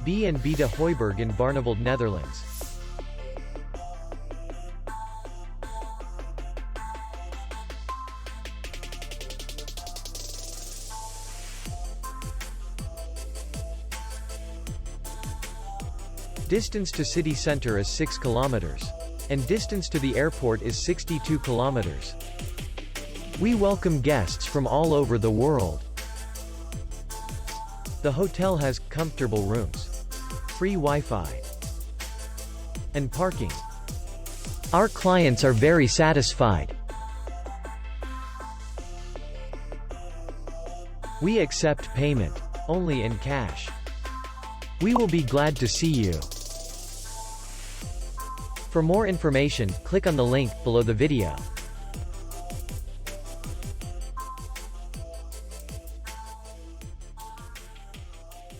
B&B De Hooiberg in Barneveld, Netherlands. Distance to city center is 6 kilometers. And distance to the airport is 62 kilometers. We welcome guests from all over the world. The hotel has comfortable rooms, free Wi-Fi, and parking. Our clients are very satisfied. We accept payment only in cash. We will be glad to see you. For more information, click on the link below the video.